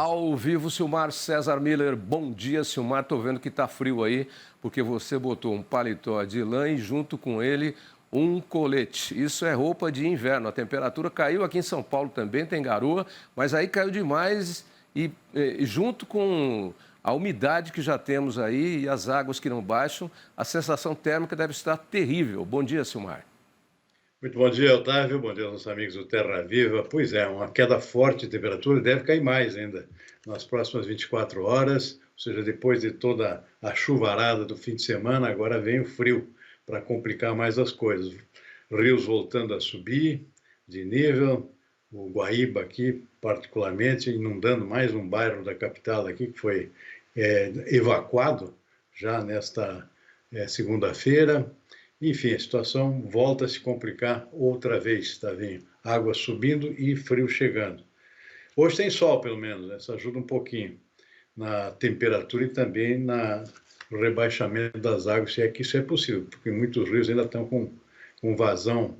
Ao vivo, Silmar César Miller. Bom dia, Silmar. Estou vendo que está frio aí, porque você botou um paletó de lã e junto com ele um colete. Isso é roupa de inverno. A temperatura caiu aqui em São Paulo também, tem garoa, mas aí caiu demais e junto com a umidade que já temos aí e as águas que não baixam, a sensação térmica deve estar terrível. Bom dia, Silmar. Muito bom dia, Otávio. Bom dia aos nossos amigos do Terra Viva. Pois é, uma queda forte de temperatura, deve cair mais ainda nas próximas 24 horas, ou seja, depois de toda a chuvarada do fim de semana, agora vem o frio para complicar mais as coisas. Rios voltando a subir de nível, o Guaíba aqui, particularmente, inundando mais um bairro da capital aqui, que foi evacuado já nesta segunda-feira. Enfim, a situação volta a se complicar outra vez, Tavinho. Água subindo e frio chegando. Hoje tem sol, pelo menos, né? Isso ajuda um pouquinho na temperatura e também no rebaixamento das águas, se é que isso é possível, porque muitos rios ainda estão com vazão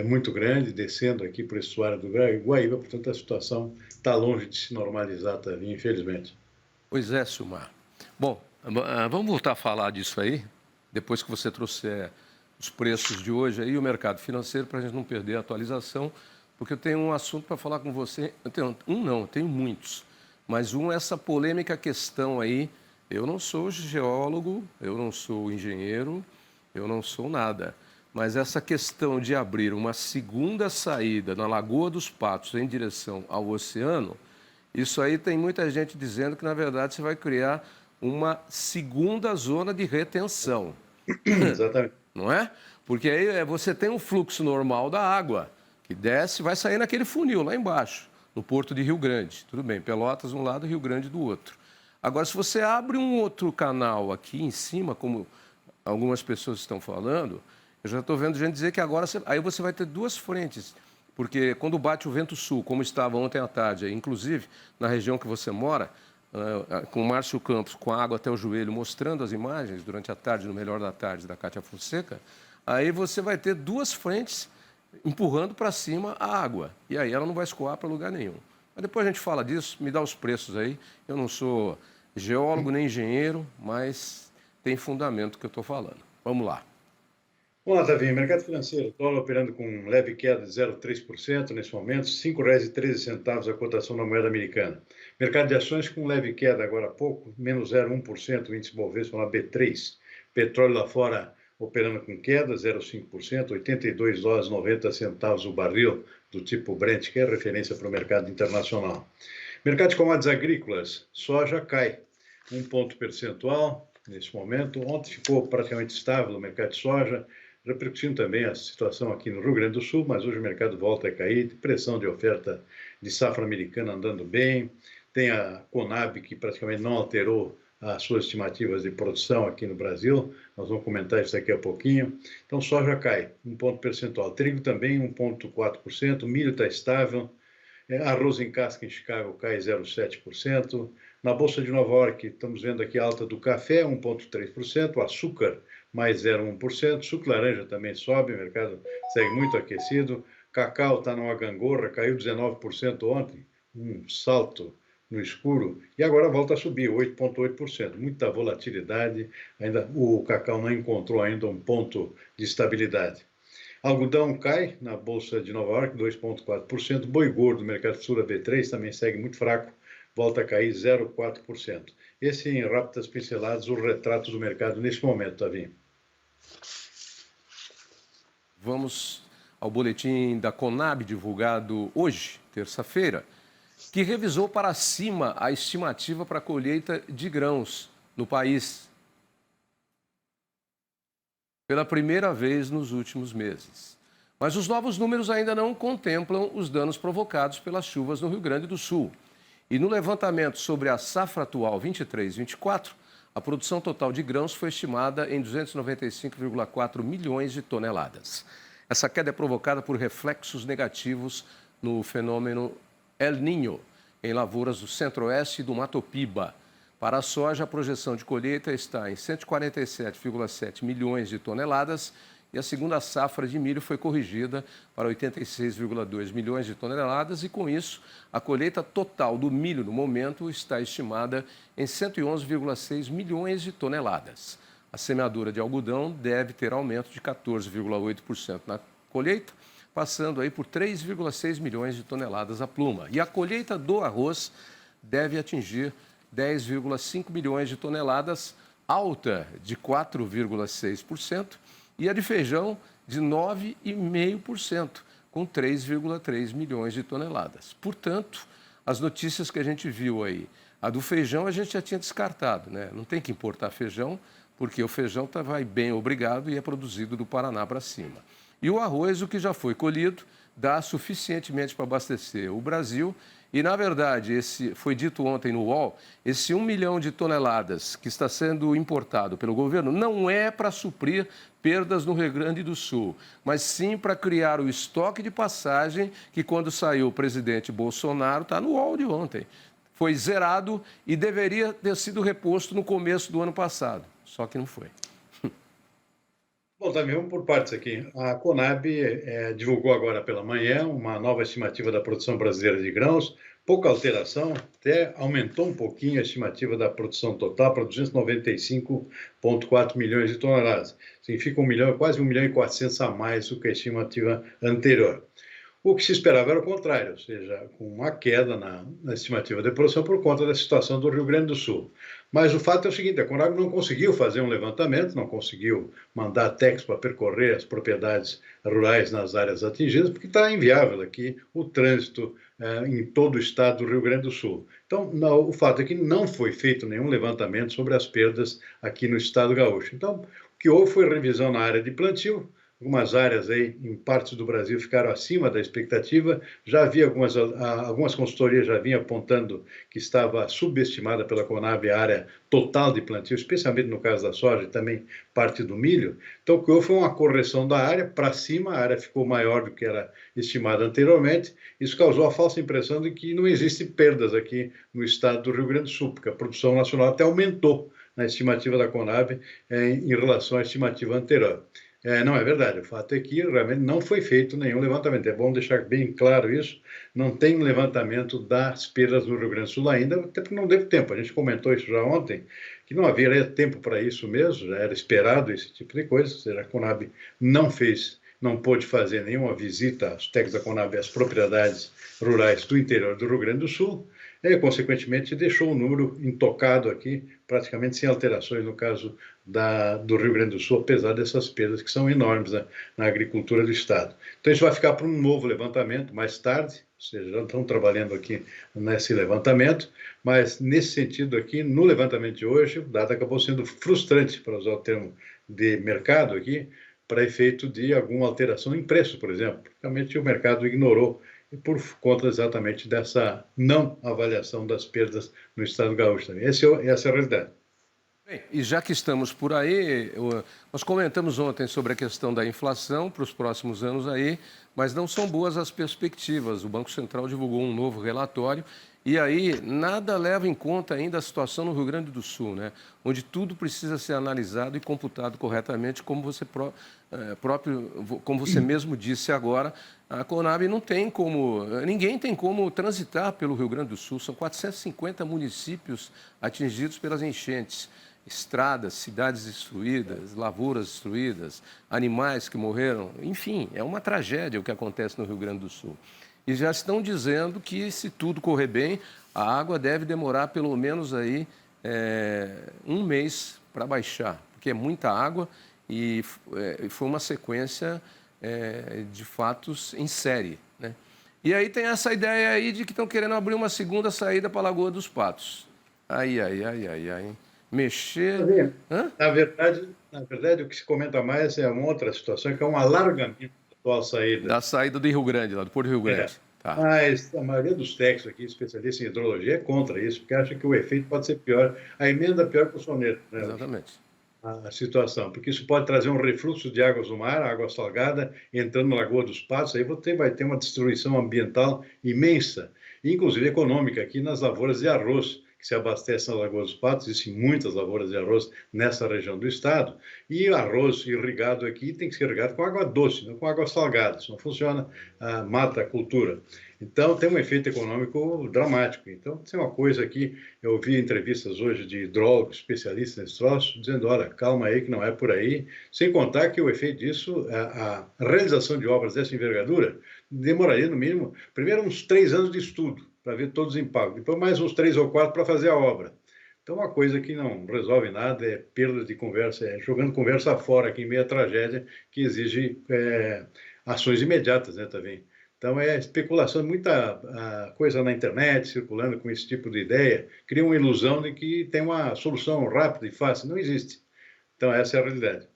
muito grande, descendo aqui para o estuário do Guaíba, portanto a situação está longe de se normalizar, Tavinho, infelizmente. Pois é, Silmar. Bom, vamos voltar a falar disso aí, depois que você trouxer os preços de hoje aí, o mercado financeiro, para a gente não perder a atualização, porque eu tenho um assunto para falar com você. Eu tenho muitos. Mas essa polêmica questão aí, eu não sou geólogo, eu não sou engenheiro, eu não sou nada. Mas essa questão de abrir uma segunda saída na Lagoa dos Patos em direção ao oceano, isso aí tem muita gente dizendo que, na verdade, você vai criar uma segunda zona de retenção. Exatamente. Não é? Porque aí você tem um fluxo normal da água, que desce, vai sair naquele funil lá embaixo, no porto de Rio Grande. Tudo bem, Pelotas de um lado, Rio Grande do outro. Agora, se você abre um outro canal aqui em cima, como algumas pessoas estão falando, eu já estou vendo gente dizer que agora aí você vai ter duas frentes. Porque quando bate o vento sul, como estava ontem à tarde, inclusive na região que você mora, com o Márcio Campos, com a água até o joelho, mostrando as imagens durante a tarde, no Melhor da Tarde, da Cátia Fonseca, aí você vai ter duas frentes empurrando para cima a água. E aí ela não vai escoar para lugar nenhum. Mas depois a gente fala disso, me dá os preços aí. Eu não sou geólogo nem engenheiro, mas tem fundamento que eu estou falando. Vamos lá. Vamos lá, Davi. Mercado financeiro, dólar operando com leve queda de 0,3% nesse momento, R$ 5,13 a cotação da moeda americana. Mercado de ações com leve queda agora há pouco, menos 0,1%, o índice Bovespa na B3. Petróleo lá fora operando com queda, 0,5%, 82 dólares 90 centavos o barril do tipo Brent, que é referência para o mercado internacional. Mercado de commodities agrícolas, soja cai 1 ponto percentual nesse momento. Ontem ficou praticamente estável o mercado de soja, repercutindo também a situação aqui no Rio Grande do Sul, mas hoje o mercado volta a cair, pressão de oferta de safra americana andando bem, tem a Conab que praticamente não alterou as suas estimativas de produção aqui no Brasil, nós vamos comentar isso daqui a pouquinho. Então soja cai 1 ponto percentual, trigo também 1,4%, milho está estável, arroz em casca em Chicago cai 0,7%. Na Bolsa de Nova York, estamos vendo aqui a alta do café, 1,3%, o açúcar mais 0,1%, suco laranja também sobe, o mercado segue muito aquecido, cacau está numa gangorra, caiu 19% ontem, um salto no escuro, e agora volta a subir, 8,8%, muita volatilidade, ainda o cacau não encontrou ainda um ponto de estabilidade. Algodão cai na Bolsa de Nova York, 2,4%, boi gordo, mercado futuro B3, também segue muito fraco, volta a cair 0,4%. Esse em rápidas pinceladas, o retrato do mercado nesse momento, Tavinho. Vamos ao boletim da Conab, divulgado hoje, terça-feira, que revisou para cima a estimativa para a colheita de grãos no país pela primeira vez nos últimos meses. Mas os novos números ainda não contemplam os danos provocados pelas chuvas no Rio Grande do Sul. E no levantamento sobre a safra atual 23-24, a produção total de grãos foi estimada em 295,4 milhões de toneladas. Essa queda é provocada por reflexos negativos no fenômeno El Niño, em lavouras do Centro-Oeste e do Mato Piba. Para a soja, a projeção de colheita está em 147,7 milhões de toneladas e a segunda safra de milho foi corrigida para 86,2 milhões de toneladas e, com isso, a colheita total do milho no momento está estimada em 111,6 milhões de toneladas. A semeadura de algodão deve ter aumento de 14,8% na colheita, passando aí por 3,6 milhões de toneladas a pluma. E a colheita do arroz deve atingir 10,5 milhões de toneladas, alta de 4,6%, e a de feijão de 9,5%, com 3,3 milhões de toneladas. Portanto, as notícias que a gente viu aí, a do feijão a gente já tinha descartado, né? Não tem que importar feijão, porque o feijão vai bem obrigado e é produzido do Paraná para cima. E o arroz, o que já foi colhido, dá suficientemente para abastecer o Brasil. E, na verdade, esse foi dito ontem no UOL, esse 1 milhão de toneladas que está sendo importado pelo governo não é para suprir perdas no Rio Grande do Sul, mas sim para criar o estoque de passagem que, quando saiu o presidente Bolsonaro, está no UOL de ontem. Foi zerado e deveria ter sido reposto no começo do ano passado, só que não foi. Bom, também vamos por partes aqui. A Conab divulgou agora pela manhã uma nova estimativa da produção brasileira de grãos, pouca alteração, até aumentou um pouquinho a estimativa da produção total para 295,4 milhões de toneladas. Significa quase 1 milhão e 400 a mais do que a estimativa anterior. O que se esperava era o contrário, ou seja, com uma queda na estimativa de produção por conta da situação do Rio Grande do Sul. Mas o fato é o seguinte, a Conab não conseguiu fazer um levantamento, não conseguiu mandar técnicos para percorrer as propriedades rurais nas áreas atingidas, porque está inviável aqui o trânsito em todo o estado do Rio Grande do Sul. Então, o fato é que não foi feito nenhum levantamento sobre as perdas aqui no estado gaúcho. Então, o que houve foi revisão na área de plantio. Algumas áreas aí, em partes do Brasil, ficaram acima da expectativa. Já havia algumas consultorias já vinham apontando que estava subestimada pela Conab a área total de plantio, especialmente no caso da soja e também parte do milho. Então, o que houve foi uma correção da área para cima, a área ficou maior do que era estimada anteriormente. Isso causou a falsa impressão de que não existem perdas aqui no estado do Rio Grande do Sul, porque a produção nacional até aumentou na estimativa da Conab em relação à estimativa anterior. Não é verdade, o fato é que realmente não foi feito nenhum levantamento. É bom deixar bem claro isso, não tem levantamento das perdas no Rio Grande do Sul ainda, até porque não teve tempo. A gente comentou isso já ontem, que não haveria tempo para isso mesmo, já era esperado esse tipo de coisa, ou seja, a Conab não pôde fazer nenhuma visita aos técnicos da Conab às propriedades rurais do interior do Rio Grande do Sul, e, consequentemente, deixou o número intocado aqui, praticamente sem alterações no caso do Rio Grande do Sul, apesar dessas perdas que são enormes na agricultura do estado. Então, isso vai ficar para um novo levantamento mais tarde, ou seja, já estão trabalhando aqui nesse levantamento, mas nesse sentido aqui, no levantamento de hoje, o dado acabou sendo frustrante, para usar o termo de mercado aqui, para efeito de alguma alteração em preço, por exemplo. Realmente o mercado ignorou e por conta exatamente dessa não avaliação das perdas no estado gaúcho também. Essa é a realidade. Bem, e já que estamos por aí, nós comentamos ontem sobre a questão da inflação para os próximos anos aí, mas não são boas as perspectivas. O Banco Central divulgou um novo relatório e aí nada leva em conta ainda a situação no Rio Grande do Sul, né? Onde tudo precisa ser analisado e computado corretamente, como você mesmo disse agora. A Conab não tem ninguém tem como transitar pelo Rio Grande do Sul. São 450 municípios atingidos pelas enchentes. Estradas, cidades destruídas, lavouras destruídas, animais que morreram. Enfim, é uma tragédia o que acontece no Rio Grande do Sul. E já estão dizendo que, se tudo correr bem, a água deve demorar pelo menos aí, um mês para baixar, porque é muita água e foi uma sequência de fatos em série, né? E aí tem essa ideia aí de que estão querendo abrir uma segunda saída para a Lagoa dos Patos. Ai. Mexer... Na verdade, o que se comenta mais é uma outra situação, que é um alargamento da atual saída. Da saída do Rio Grande, lá do Porto do Rio Grande. Tá. Mas a maioria dos técnicos aqui, especialistas em hidrologia, é contra isso, porque acha que o efeito pode ser pior. A emenda é pior que o soneto, né? Exatamente. A situação, porque isso pode trazer um refluxo de águas do mar, água salgada, entrando na Lagoa dos Patos, aí vai ter uma destruição ambiental imensa, inclusive econômica, aqui nas lavouras de arroz, que que se abastecem nas Lagoas dos Patos, existem muitas lavouras de arroz nessa região do estado, e arroz irrigado aqui tem que ser irrigado com água doce, não com água salgada, isso não funciona, mata a cultura. Então, tem um efeito econômico dramático. Então, tem uma coisa que eu ouvi entrevistas hoje de hidrólogos, especialistas nesse troço, dizendo, olha, calma aí que não é por aí, sem contar que o efeito disso, a realização de obras dessa envergadura, demoraria, no mínimo, primeiro uns 3 anos de estudo, para ver todos os impactos, depois mais uns 3 ou 4 para fazer a obra. Então, uma coisa que não resolve nada, é perda de conversa, é jogando conversa fora aqui em meio à tragédia, que exige ações imediatas, né, também. Então, é especulação, muita coisa na internet circulando com esse tipo de ideia, cria uma ilusão de que tem uma solução rápida e fácil. Não existe. Então, essa é a realidade.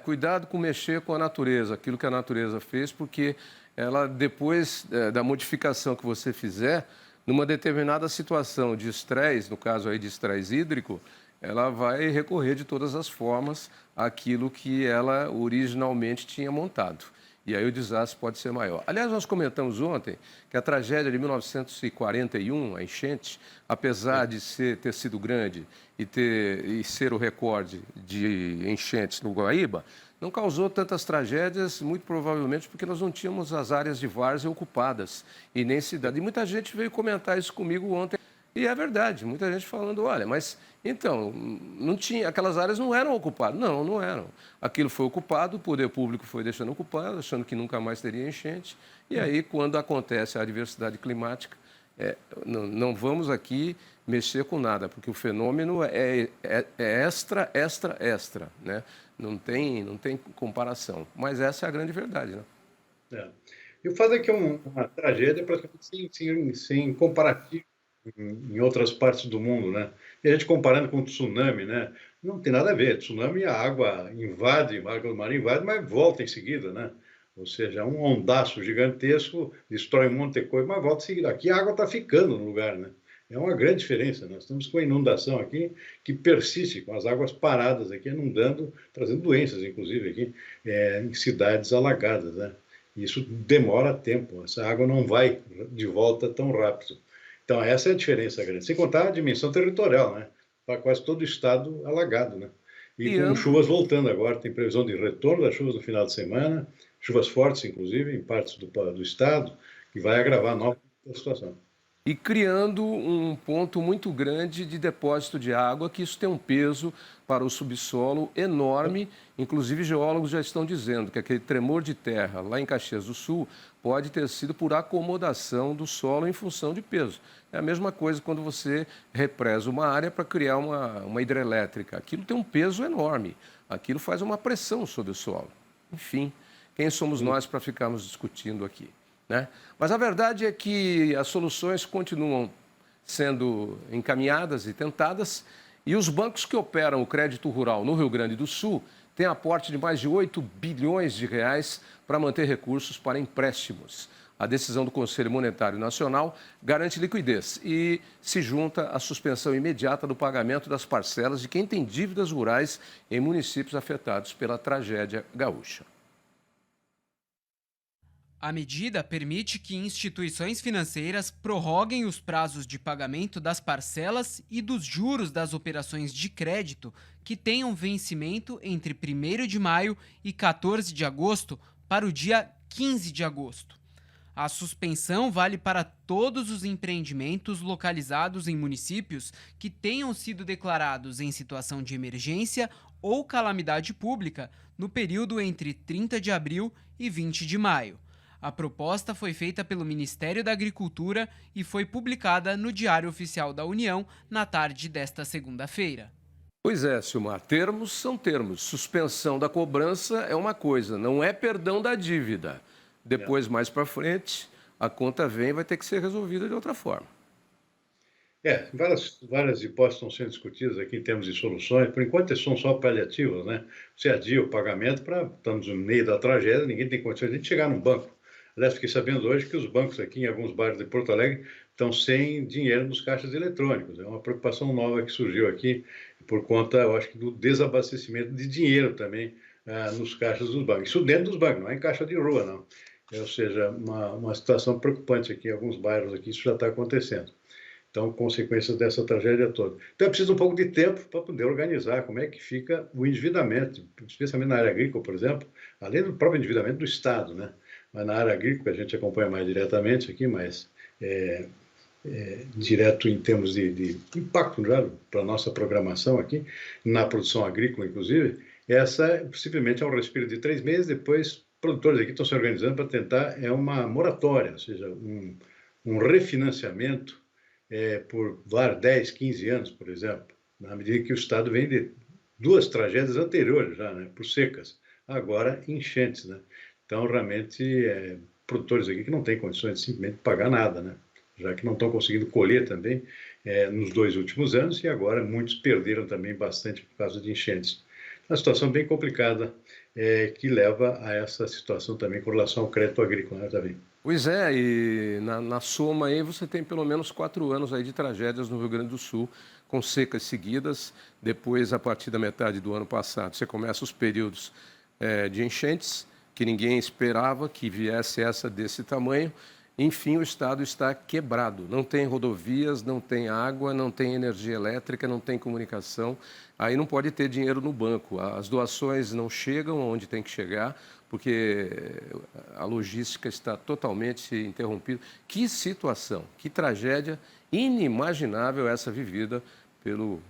Cuidado com mexer com a natureza, aquilo que a natureza fez, porque ela, depois da modificação que você fizer, numa determinada situação de estresse, no caso aí de estresse hídrico, ela vai recorrer de todas as formas àquilo que ela originalmente tinha montado. E aí o desastre pode ser maior. Aliás, nós comentamos ontem que a tragédia de 1941, a enchente, apesar de ter sido grande e ser o recorde de enchentes no Guaíba, não causou tantas tragédias, muito provavelmente porque nós não tínhamos as áreas de várzea ocupadas e nem cidade. E muita gente veio comentar isso comigo ontem. E é verdade, muita gente falando, olha, mas então, não tinha, aquelas áreas não eram ocupadas. Não, não eram. Aquilo foi ocupado, o poder público foi deixando ocupado, achando que nunca mais teria enchente. E aí, quando acontece a adversidade climática, não vamos aqui mexer com nada, porque o fenômeno é extra, né? Não tem comparação. Mas essa é a grande verdade, né? E o fato é que é uma tragédia praticamente sem comparativo em outras partes do mundo, né? E a gente comparando com o tsunami, né? Não tem nada a ver. Tsunami, a água invade, a água do mar invade, mas volta em seguida, né? Ou seja, um ondaço gigantesco destrói um monte de coisa, mas volta em seguida. Aqui a água está ficando no lugar, né? É uma grande diferença. Nós estamos com a inundação aqui que persiste, com as águas paradas aqui, inundando, trazendo doenças, inclusive, aqui, em cidades alagadas, né? Isso demora tempo. Essa água não vai de volta tão rápido. Então, essa é a diferença grande. Sem contar a dimensão territorial, né? Está quase todo o estado alagado, né? E com chuvas voltando agora, tem previsão de retorno das chuvas no final de semana, chuvas fortes, inclusive, em partes do estado, que vai agravar novamente a situação. E criando um ponto muito grande de depósito de água, que isso tem um peso para o subsolo enorme. Inclusive, geólogos já estão dizendo que aquele tremor de terra lá em Caxias do Sul pode ter sido por acomodação do solo em função de peso. É a mesma coisa quando você represa uma área para criar uma hidrelétrica. Aquilo tem um peso enorme. Aquilo faz uma pressão sobre o solo. Enfim, quem somos nós para ficarmos discutindo aqui, né? Mas a verdade é que as soluções continuam sendo encaminhadas e tentadas, e os bancos que operam o crédito rural no Rio Grande do Sul têm aporte de mais de 8 bilhões de reais para manter recursos para empréstimos. A decisão do Conselho Monetário Nacional garante liquidez e se junta à suspensão imediata do pagamento das parcelas de quem tem dívidas rurais em municípios afetados pela tragédia gaúcha. A medida permite que instituições financeiras prorroguem os prazos de pagamento das parcelas e dos juros das operações de crédito que tenham vencimento entre 1º de maio e 14 de agosto para o dia 15 de agosto. A suspensão vale para todos os empreendimentos localizados em municípios que tenham sido declarados em situação de emergência ou calamidade pública no período entre 30 de abril e 20 de maio. A proposta foi feita pelo Ministério da Agricultura e foi publicada no Diário Oficial da União na tarde desta segunda-feira. Pois é, Silmar, termos são termos. Suspensão da cobrança é uma coisa, não é perdão da dívida. Depois, mais para frente, a conta vem e vai ter que ser resolvida de outra forma. Várias hipóteses estão sendo discutidas aqui em termos de soluções. Por enquanto, são só paliativas, né? Você adia o pagamento estamos no meio da tragédia, ninguém tem condições de chegar no banco. Aliás, fiquei sabendo hoje que os bancos aqui em alguns bairros de Porto Alegre estão sem dinheiro nos caixas eletrônicos. É uma preocupação nova que surgiu aqui por conta, eu acho que do desabastecimento de dinheiro também nos caixas dos bancos. Isso dentro dos bancos, não é em caixa de rua, não. Ou seja, uma situação preocupante aqui em alguns bairros aqui, isso já está acontecendo. Então, consequências dessa tragédia toda. Então, é preciso um pouco de tempo para poder organizar como é que fica o endividamento, especialmente na área agrícola, por exemplo, além do próprio endividamento do Estado, né? Mas na área agrícola, a gente acompanha mais diretamente aqui, mas direto em termos de impacto para a nossa programação aqui, na produção agrícola, inclusive, essa simplesmente é um respiro de 3 meses, depois produtores aqui estão se organizando para tentar, uma moratória, ou seja, um refinanciamento por 10, 15 anos, por exemplo, na medida que o Estado vem de 2 tragédias anteriores já, né, por secas, agora enchentes, né? Então, realmente, produtores aqui que não têm condições de simplesmente pagar nada, né? Já que não estão conseguindo colher também nos 2 últimos anos e agora muitos perderam também bastante por causa de enchentes. Uma situação bem complicada que leva a essa situação também com relação ao crédito agrícola, né, também. Pois é, e na soma aí você tem pelo menos 4 anos aí de tragédias no Rio Grande do Sul, com secas seguidas. Depois, a partir da metade do ano passado, você começa os períodos de enchentes, que ninguém esperava que viesse essa desse tamanho. Enfim, o Estado está quebrado. Não tem rodovias, não tem água, não tem energia elétrica, não tem comunicação. Aí não pode ter dinheiro no banco. As doações não chegam onde tem que chegar, porque a logística está totalmente interrompida. Que situação, que tragédia inimaginável essa vivida pelo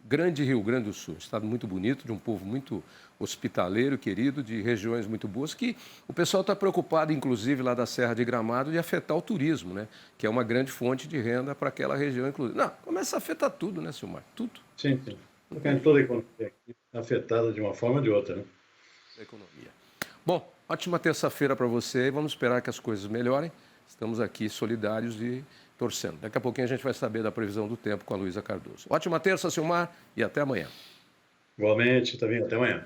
grande Rio Grande do Sul. Um estado muito bonito, de um povo muito hospitaleiro, querido, de regiões muito boas, que o pessoal está preocupado, inclusive, lá da Serra de Gramado, de afetar o turismo, né? Que é uma grande fonte de renda para aquela região, inclusive. Não, começa a afetar tudo, né, Silmar? Tudo. Sim, sim. Toda a economia aqui afetada de uma forma ou de outra, né? Da economia. Bom, ótima terça-feira para você e vamos esperar que as coisas melhorem. Estamos aqui solidários e torcendo. Daqui a pouquinho a gente vai saber da previsão do tempo com a Luísa Cardoso. Ótima terça, Silmar, e até amanhã. Igualmente, também. Até amanhã.